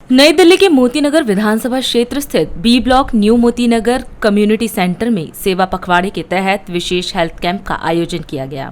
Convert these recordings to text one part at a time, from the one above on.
नई दिल्ली के मोतीनगर विधानसभा क्षेत्र स्थित B block new Motinagar community centre में सेवा पखवाड़े के तहत विशेष हेल्थ कैंप का आयोजन किया गया।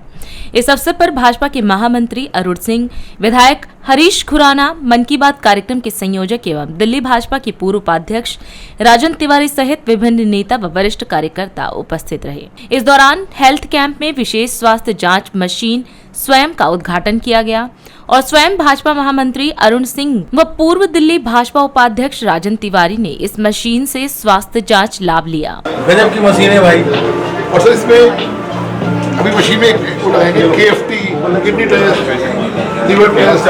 इस अवसर पर भाजपा के महामंत्री अरुण सिंह, विधायक हरीश खुराना, मन की बात कार्यक्रम के संयोजक एवं दिल्ली भाजपा के पूर्व उपाध्यक्ष राजन तिवारी सहित विभिन्न नेता व वरिष्ठ कार्यकर्ता उपस्थित रहे। इस दौरान हेल्थ कैंप में विशेष स्वास्थ्य जाँच मशीन स्वयं का उद्घाटन किया गया और स्वयं भाजपा महामंत्री अरुण सिंह व पूर्व दिल्ली भाजपा उपाध्यक्ष राजन तिवारी ने इस मशीन से स्वास्थ्य जांच लाभ लिया। गजब की मशीन है भाई। और सर इसमें अभी मशीन में KFT, kidney test, liver test,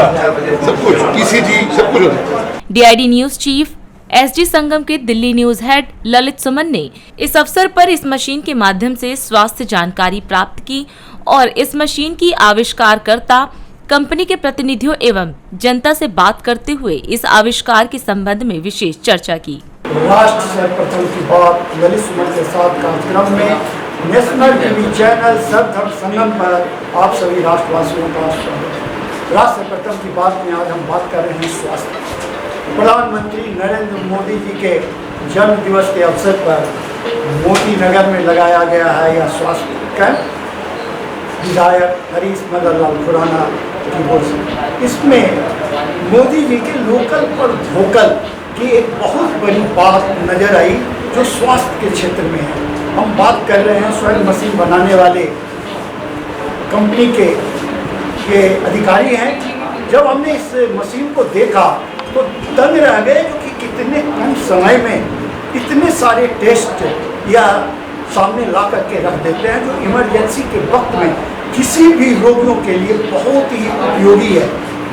सब कुछ, ECG, सब कुछ होता है। DID news chief SG Sangam के दिल्ली न्यूज हेड ललित सुमन ने इस अवसर पर इस मशीन के माध्यम से स्वास्थ्य जानकारी प्राप्त की और इस मशीन की आविष्कारकर्ता कंपनी के प्रतिनिधियों एवं जनता से बात करते हुए इस आविष्कार के संबंध में विशेष चर्चा की। राष्ट्र सर्वप्रथम की बात ललित सुमन के साथ कार्यक्रम में नेशनल टीवी चैनल सर्वधर्म संगम पर आप सभी राष्ट्रवासियों का स्वागत। राष्ट्र सर्वप्रथम की बात में आज हम बात कर रहे हैं स्वास्थ्य। प्रधानमंत्री नरेंद्र मोदी जी के जन्म दिवस के अवसर पर मोती नगर में लगाया गया है यह स्वास्थ्य कैंप। विधायक हरीश मदन लाल खुराना की ओर से इसमें मोदी जी के लोकल पर वोकल की एक बहुत बड़ी बात नजर आई जो स्वास्थ्य के क्षेत्र में है। हम बात कर रहे हैं स्वयं मशीन बनाने वाले कंपनी के अधिकारी हैं। जब हमने इस मशीन को देखा तो दंग रह गए कि कितने कम समय में इतने सारे टेस्ट या सामने ला करके रख देते हैं जो इमरजेंसी के वक्त में किसी भी रोगियों के लिए बहुत ही उपयोगी है।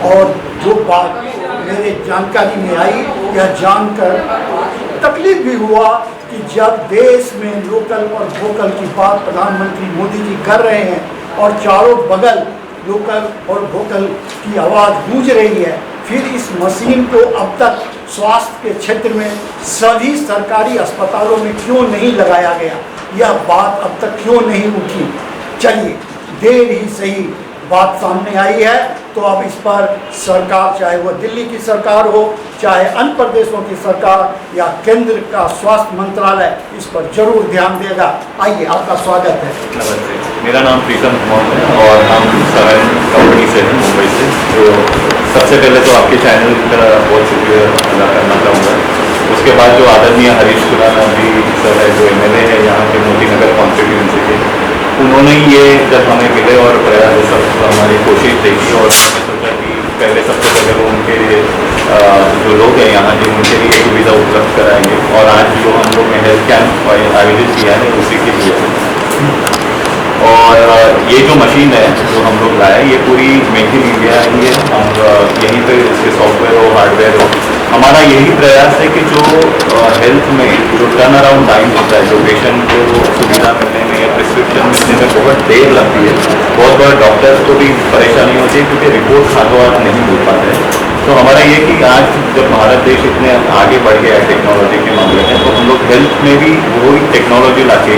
और जो बात मेरे जानकारी में आई यह जानकर तकलीफ भी हुआ कि जब देश में लोकल और वोकल की बात प्रधानमंत्री मोदी जी कर रहे हैं और चारों बगल लोकल और वोकल की आवाज़ गूंज रही है, फिर इस मशीन को अब तक स्वास्थ्य के क्षेत्र में सभी सरकारी अस्पतालों में क्यों नहीं लगाया गया, यह बात अब तक क्यों नहीं उठी। चलिए देर ही सही बात सामने आई है तो अब इस पर सरकार, चाहे वह दिल्ली की सरकार हो, चाहे अन्य प्रदेशों की सरकार या केंद्र का स्वास्थ्य मंत्रालय, इस पर जरूर ध्यान देगा। आइए, आपका स्वागत है। नमस्ते, मेरा नाम प्रीतम कुमार है और हम सेवन कंपनी से हैं, मुंबई से। तो सबसे पहले तो आपके चैनल का बहुत शुक्रिया अदा करना चाहूँगा। उसके बाद जो आदरणीय हरीश खुराना जी सर है, जो MLA है यहाँ के मोतीनगर कॉन्स्टिट्यूंसी के, उन्होंने ये जब हमें मिले और प्रयास सब हमारी कोशिश देखी और मैंने सोचा कि पहले सबसे पहले वो उनके जो लोग हैं यहाँ के उनके लिए सुविधा उपलब्ध कराएंगे। और आज जो हम लोग ने हेल्थ कैंप आयोजित किया है उसी के लिए। और ये जो मशीन है जो हम लोग लाए, ये पूरी मेक इन इंडिया ही है। हम यहीं पे इसके सॉफ्टवेयर हो, हार्डवेयर हो, हमारा यही प्रयास है कि जो हेल्थ में जो टर्न अराउंड टाइम होता है, जो पेशेंट को सुविधा मिलने में या प्रिस्क्रिप्शन मिलने में बहुत देर लगती है, बहुत बार डॉक्टर्स को भी परेशानी होती है क्योंकि रिपोर्ट हाथों हाथ नहीं मिल पाते हैं। तो हमारा ये कि आज जब भारत देश इतने आगे बढ़ गया है टेक्नोलॉजी के मामले में, तो हम लोग हेल्थ में भी वही टेक्नोलॉजी लाके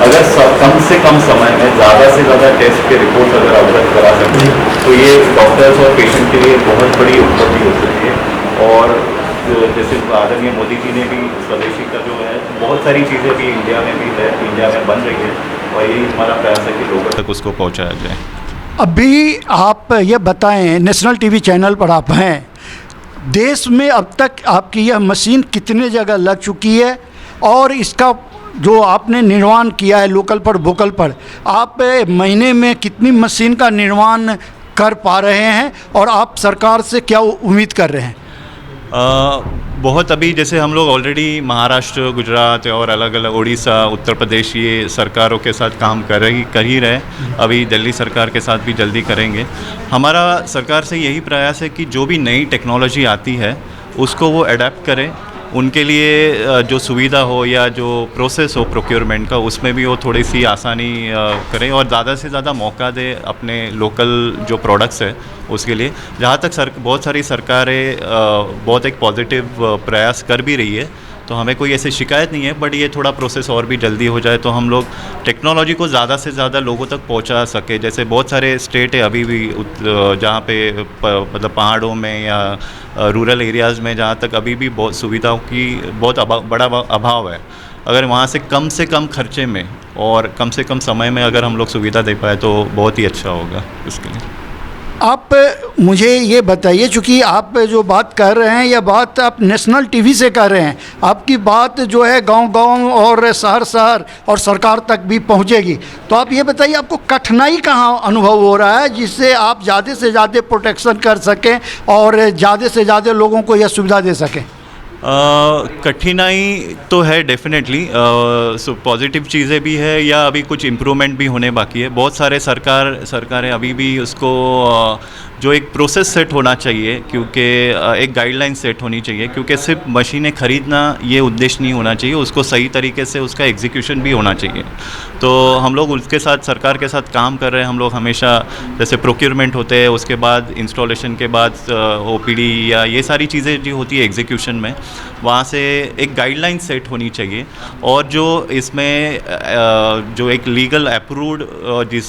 अगर कम से कम समय में ज़्यादा से ज़्यादा टेस्ट के रिपोर्ट अगर अवगत करा सकते हैं तो ये डॉक्टर्स और पेशेंट के लिए बहुत बड़ी उपलब्धि हो सकती है। और जैसे आदरणीय मोदी जी ने भी स्वदेशी का जो है बहुत सारी चीज़ें भी इंडिया में भी है, इंडिया में बन रही है और यही हमारा प्रयास है कि लोगों तक उसको पहुँचाया जाए। अभी आप ये बताएं, नेशनल टीवी चैनल पर आप हैं, देश में अब तक आपकी यह मशीन कितने जगह लग चुकी है और इसका जो आपने निर्माण किया है लोकल पर वोकल पर, आप महीने में कितनी मशीन का निर्माण कर पा रहे हैं और आप सरकार से क्या उम्मीद कर रहे हैं? बहुत अभी जैसे हम लोग ऑलरेडी महाराष्ट्र, गुजरात और अलग अलग उड़ीसा, उत्तर प्रदेश ये सरकारों के साथ काम कर ही रहे। अभी दिल्ली सरकार के साथ भी जल्दी करेंगे। हमारा सरकार से यही प्रयास है कि जो भी नई टेक्नोलॉजी आती है उसको वो अडेप्ट करें, उनके लिए जो सुविधा हो या जो प्रोसेस हो प्रोक्योरमेंट का, उसमें भी वो थोड़ी सी आसानी करें और ज़्यादा से ज़्यादा मौका दे अपने लोकल जो प्रोडक्ट्स है उसके लिए। जहाँ तक बहुत सारी सरकारें बहुत एक पॉजिटिव प्रयास कर भी रही है तो हमें कोई ऐसी शिकायत नहीं है, बट ये थोड़ा प्रोसेस और भी जल्दी हो जाए तो हम लोग टेक्नोलॉजी को ज़्यादा से ज़्यादा लोगों तक पहुंचा सके। जैसे बहुत सारे स्टेट है अभी भी जहाँ पे मतलब पहाड़ों में या रूरल एरियाज़ में जहाँ तक अभी भी बहुत सुविधाओं की बहुत बड़ा अभाव है। अगर वहाँ से कम खर्चे में और कम से कम समय में अगर हम लोग सुविधा दे पाए तो बहुत ही अच्छा होगा इसके लिए। आप मुझे ये बताइए, चूँकि आप जो बात कर रहे हैं, यह बात आप नेशनल टीवी से कर रहे हैं, आपकी बात जो है गांव-गांव और शहर और सरकार तक भी पहुंचेगी, तो आप ये बताइए आपको कठिनाई कहाँ अनुभव हो रहा है जिससे आप ज़्यादा से ज़्यादा प्रोटेक्शन कर सकें और ज़्यादा से ज़्यादा लोगों को यह सुविधा दे सकें? कठिनाई तो है डेफिनेटली, सो पॉजिटिव चीज़ें भी है या अभी कुछ इम्प्रूवमेंट भी होने बाकी है। बहुत सारे सरकारें अभी भी उसको जो एक प्रोसेस सेट होना चाहिए, क्योंकि एक गाइडलाइन सेट होनी चाहिए, क्योंकि सिर्फ मशीनें खरीदना ये उद्देश्य नहीं होना चाहिए, उसको सही तरीके से उसका एग्जीक्यूशन भी होना चाहिए। तो हम लोग उसके साथ सरकार के साथ काम कर रहे हैं। हम लोग हमेशा जैसे प्रोक्योरमेंट होते हैं, उसके बाद इंस्टॉलेशन के बाद OPD या ये सारी चीज़ें जो होती है एग्जीक्यूशन में, वहाँ से एक गाइडलाइन सेट होनी चाहिए। और जो इसमें जो एक लीगल अप्रूव्ड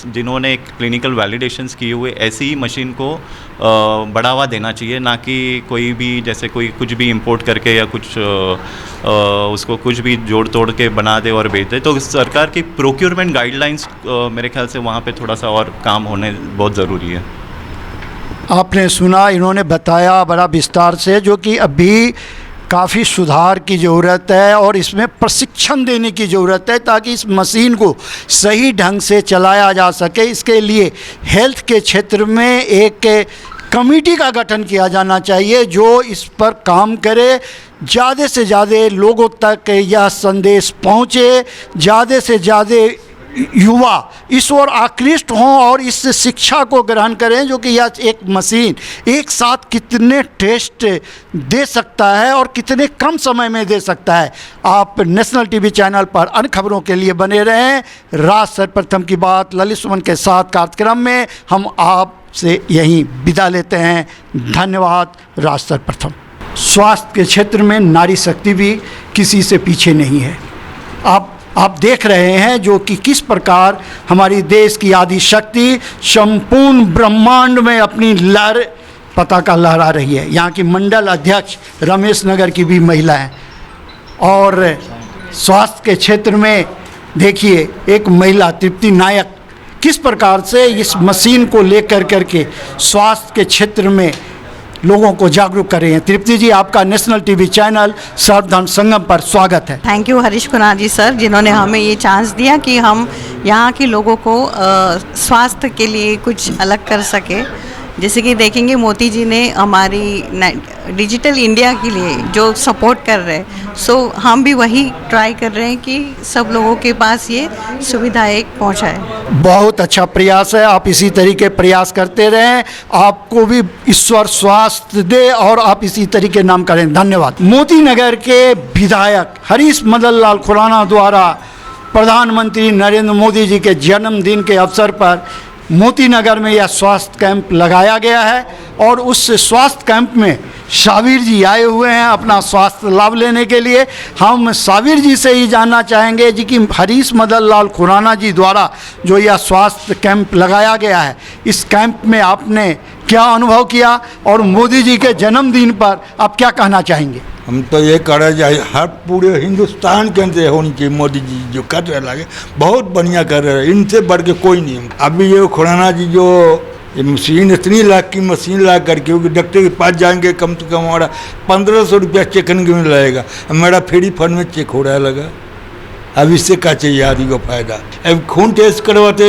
जिन्होंने एक क्लिनिकल वैलिडेशंस किए हुए ऐसी ही मशीन को बढ़ावा देना चाहिए, ना कि कोई भी जैसे कोई कुछ भी इंपोर्ट करके या कुछ उसको कुछ भी जोड़ तोड़ के बना दे और बेच दे। तो सरकार की प्रोक्योरमेंट गाइडलाइंस मेरे ख्याल से वहाँ पे थोड़ा सा और काम होने बहुत ज़रूरी है। आपने सुना, इन्होंने बताया बड़ा विस्तार से, जो कि अभी काफ़ी सुधार की ज़रूरत है और इसमें प्रशिक्षण देने की ज़रूरत है ताकि इस मशीन को सही ढंग से चलाया जा सके। इसके लिए हेल्थ के क्षेत्र में एक कमेटी का गठन किया जाना चाहिए जो इस पर काम करे, ज़्यादा से ज़्यादा लोगों तक यह संदेश पहुँचे, ज़्यादा से ज़्यादा युवा इस ओर आकृष्ट हों और इस शिक्षा को ग्रहण करें, जो कि यह एक मशीन एक साथ कितने टेस्ट दे सकता है और कितने कम समय में दे सकता है। आप नेशनल टीवी चैनल पर अन्य खबरों के लिए बने रहें। राज सर्वप्रथम की बात ललित सुमन के साथ कार्यक्रम में हम आपसे यहीं विदा लेते हैं। धन्यवाद। राज सर्वप्रथम। स्वास्थ्य के क्षेत्र में नारी शक्ति भी किसी से पीछे नहीं है। आप देख रहे हैं जो कि किस प्रकार हमारी देश की आदि शक्ति संपूर्ण ब्रह्मांड में अपनी लहर पताका लहरा रही है। यहाँ की मंडल अध्यक्ष रमेश नगर की भी महिला हैं। और स्वास्थ्य के क्षेत्र में देखिए एक महिला तृप्ति नायक किस प्रकार से इस मशीन को लेकर करके स्वास्थ्य के क्षेत्र में लोगों को जागरूक कर रहे हैं। तृप्ति जी, आपका नेशनल टीवी चैनल सर्वधर्म संगम पर स्वागत है। Thank you Harish Kunar ji sir, जिन्होंने हमें ये चांस दिया कि हम यहाँ के लोगों को स्वास्थ्य के लिए कुछ अलग कर सके। जैसे कि देखेंगे मोदी जी ने हमारी डिजिटल इंडिया के लिए जो सपोर्ट कर रहे हैं, सो हम भी वही ट्राई कर रहे हैं कि सब लोगों के पास ये सुविधाएं पहुँचाए। बहुत अच्छा प्रयास है, आप इसी तरीके प्रयास करते रहें, आपको भी ईश्वर स्वास्थ्य दे और आप इसी तरीके नाम करें। धन्यवाद। मोती नगर के विधायक हरीश मदन लाल खुराना द्वारा प्रधानमंत्री नरेंद्र मोदी जी के जन्मदिन के अवसर पर मोती नगर में यह स्वास्थ्य कैंप लगाया गया है और उस स्वास्थ्य कैंप में साबिर जी आए हुए हैं अपना स्वास्थ्य लाभ लेने के लिए। हम साबिर जी से ही जानना चाहेंगे जी कि हरीश मदन लाल खुराना जी द्वारा जो यह स्वास्थ्य कैंप लगाया गया है, इस कैंप में आपने क्या अनुभव किया और मोदी जी के जन्मदिन पर आप क्या कहना चाहेंगे? हम तो ये कर रहे हर पूरे हिंदुस्तान के अंदर होनी चाहिए। मोदी जी जो कर रहे लगे बहुत बढ़िया कर रहे हैं, इनसे बढ़ के कोई नहीं। अभी ये खुराना जी जो ये मशीन इतनी लाख की मशीन ला करके, क्योंकि डॉक्टर के पास जाएंगे कम से कम हमारा 1500 रुपया चेक करने में लगेगा, मेरा फ्री फंड में चेक हो रहा लगा। अब इससे क्या चाहिए आदमी को फ़ायदा। अब खून टेस्ट करवाते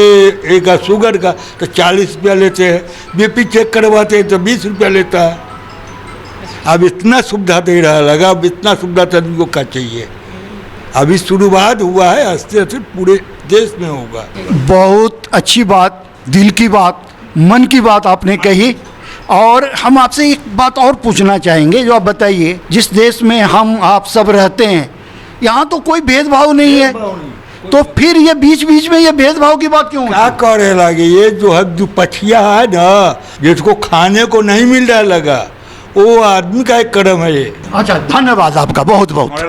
एक शुगर का तो 40 रुपया लेते हैं, BP चेक करवाते तो 20 रुपया लेता है। अब इतना सुविधा दे रहा लगा, अब इतना सुविधा तो आदमी को क्या चाहिए। अभी शुरुआत हुआ है, आस्ते आस्ते पूरे देश में होगा। बहुत अच्छी बात, दिल की बात, मन की बात आपने कही। और हम आपसे एक बात और पूछना चाहेंगे, जो आप बताइए, जिस देश में हम आप सब रहते हैं यहाँ तो कोई भेदभाव नहीं है, तो फिर ये बीच बीच में ये भेदभाव की बात क्यों? क्या करे लगे, ये जो है जो पछिया है ना, जिसको खाने को नहीं मिल रहा लगा, वो आदमी का एक कदम है ये। अच्छा, धन्यवाद आपका बहुत बहुत।